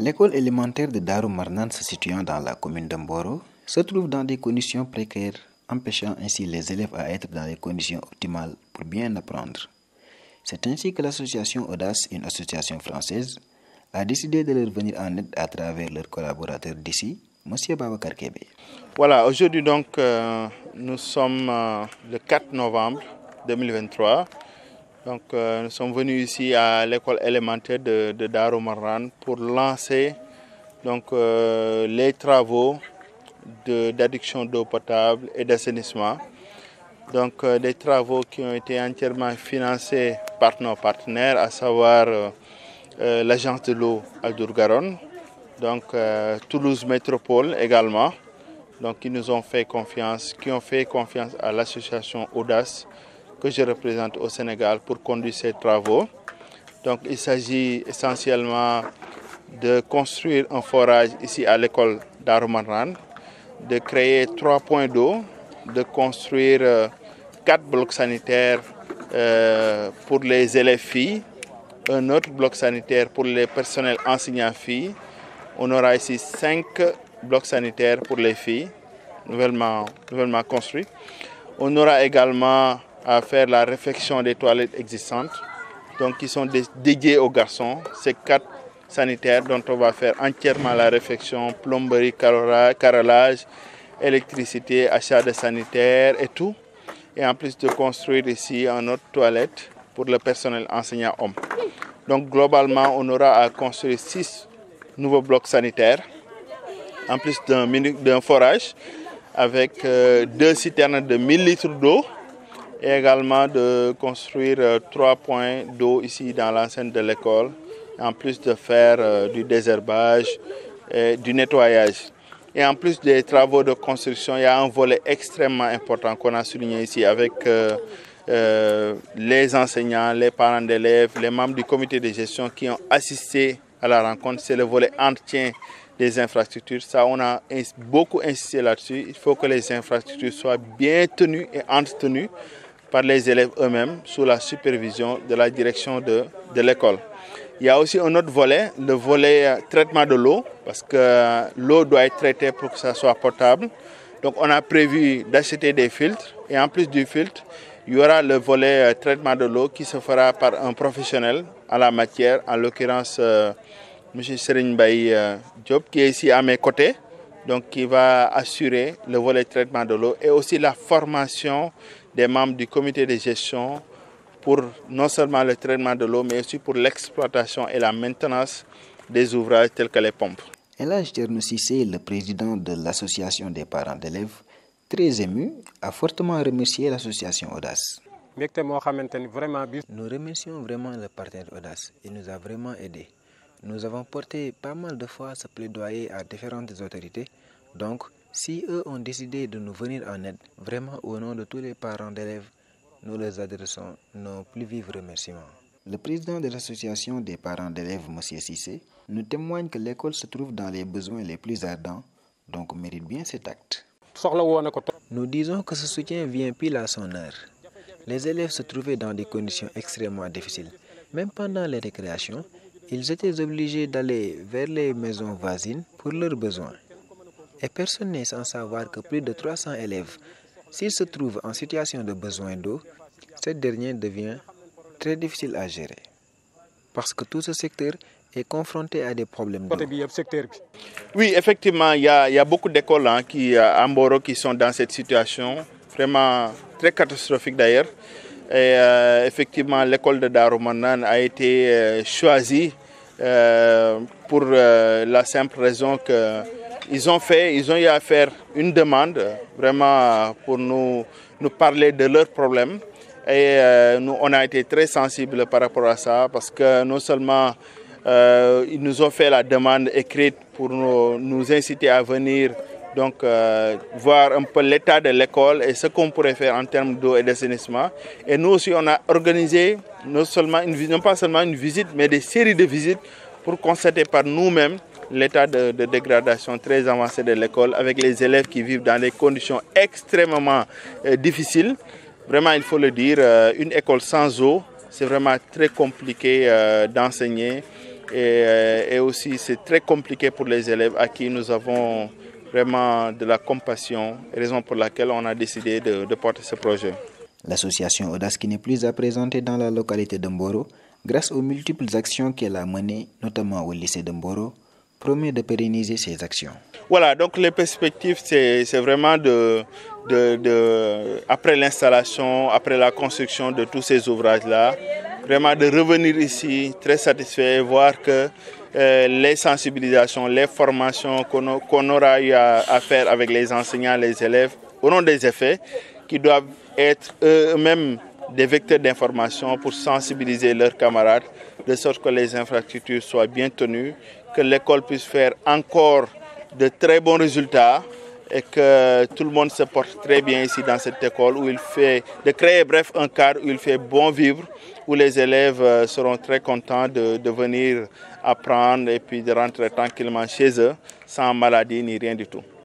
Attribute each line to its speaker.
Speaker 1: L'école élémentaire de Darou Marnane, se situant dans la commune de Mboro, se trouve dans des conditions précaires, empêchant ainsi les élèves à être dans les conditions optimales pour bien apprendre. C'est ainsi que l'association Audace, une association française, a décidé de leur venir en aide à travers leurs collaborateurs d'ici, M. Babacar Kébé.
Speaker 2: Voilà, aujourd'hui donc nous sommes le 4 novembre 2023. Donc nous sommes venus ici à l'école élémentaire de Darou Marnane pour lancer donc les travaux d'adduction d'eau potable et d'assainissement. Donc des travaux qui ont été entièrement financés par nos partenaires, à savoir l'agence de l'eau Aldour-Garonne, donc Toulouse Métropole également, donc qui nous ont fait confiance, qui ont fait confiance à l'association Audace que je représente au Sénégal pour conduire ces travaux. Donc il s'agit essentiellement de construire un forage ici à l'école Darou Marnane, de créer 3 points d'eau, de construire 4 blocs sanitaires pour les élèves filles, un autre bloc sanitaire pour les personnels enseignants filles. On aura ici 5 blocs sanitaires pour les filles, nouvellement construits. On aura également à faire la réfection des toilettes existantes, donc qui sont dédiées aux garçons. Ces 4 sanitaires dont on va faire entièrement la réfection, plomberie, carrelage, électricité, achat de sanitaires et tout. Et en plus de construire ici une autre toilette pour le personnel enseignant homme. Donc globalement, on aura à construire 6 nouveaux blocs sanitaires, en plus d'un forage, avec 2 citernes de 1000 litres d'eau, et également de construire 3 points d'eau ici dans l'enceinte de l'école, en plus de faire du désherbage et du nettoyage. Et en plus des travaux de construction, il y a un volet extrêmement important qu'on a souligné ici avec les enseignants, les parents d'élèves, les membres du comité de gestion qui ont assisté à la rencontre. C'est le volet entretien des infrastructures. Ça, on a beaucoup insisté là-dessus. Il faut que les infrastructures soient bien tenues et entretenues par les élèves eux-mêmes sous la supervision de la direction de l'école. Il y a aussi un autre volet, le volet traitement de l'eau, parce que l'eau doit être traitée pour que ça soit potable. Donc on a prévu d'acheter des filtres, et en plus du filtre, il y aura le volet traitement de l'eau qui se fera par un professionnel en la matière, en l'occurrence M. Serigne Baye Diop, qui est ici à mes côtés, donc qui va assurer le volet traitement de l'eau et aussi la formation des membres du comité de gestion pour non seulement le traitement de l'eau, mais aussi pour l'exploitation et la maintenance des ouvrages tels que les pompes.
Speaker 1: Elhadji Thierno Cissé, le président de l'association des parents d'élèves, très ému, a fortement remercié l'association Audace. Nous remercions vraiment le partenaire Audace. Il nous a vraiment aidés. Nous avons porté pas mal de fois ce plaidoyer à différentes autorités. Donc, si eux ont décidé de nous venir en aide, vraiment au nom de tous les parents d'élèves, nous leur adressons nos plus vifs remerciements. Le président de l'association des parents d'élèves, M. Cissé, nous témoigne que l'école se trouve dans les besoins les plus ardents, donc mérite bien cet acte. Nous disons que ce soutien vient pile à son heure. Les élèves se trouvaient dans des conditions extrêmement difficiles. Même pendant les récréations, ils étaient obligés d'aller vers les maisons voisines pour leurs besoins. Et personne n'est sans savoir que plus de 300 élèves, s'ils se trouvent en situation de besoin d'eau, cette dernière devient très difficile à gérer. Parce que tout ce secteur est confronté à des problèmes d'eau.
Speaker 2: Oui, effectivement, il y a beaucoup d'écoles à Mboro qui sont dans cette situation, vraiment très catastrophique d'ailleurs. Et effectivement, l'école de Darou Marnane a été choisie pour la simple raison que ils ont eu à faire une demande vraiment pour nous parler de leurs problèmes. Et nous, on a été très sensibles par rapport à ça parce que non seulement ils nous ont fait la demande écrite pour nous inciter à venir donc voir un peu l'état de l'école et ce qu'on pourrait faire en termes d'eau et d'assainissement. Et nous aussi, on a organisé non pas seulement une visite, mais des séries de visites pour constater par nous-mêmes l'état de dégradation très avancé de l'école avec les élèves qui vivent dans des conditions extrêmement difficiles. Vraiment, il faut le dire, une école sans eau, c'est vraiment très compliqué d'enseigner. Et aussi c'est très compliqué pour les élèves à qui nous avons vraiment de la compassion, raison pour laquelle on a décidé de porter ce projet.
Speaker 1: L'association Audace, qui n'est plus à présenter dans la localité de Mboro, grâce aux multiples actions qu'elle a menées, notamment au lycée de Mboro, promet de pérenniser ces actions.
Speaker 2: Voilà, donc les perspectives, c'est vraiment après l'installation, après la construction de tous ces ouvrages-là, vraiment de revenir ici très satisfait et voir que les sensibilisations, les formations qu'on aura eu à faire avec les enseignants, les élèves, auront des effets qui doivent être eux-mêmes des vecteurs d'information pour sensibiliser leurs camarades, de sorte que les infrastructures soient bien tenues, que l'école puisse faire encore de très bons résultats et que tout le monde se porte très bien ici dans cette école où il fait, de créer bref un cadre où il fait bon vivre, où les élèves seront très contents de venir apprendre et puis de rentrer tranquillement chez eux sans maladie ni rien du tout.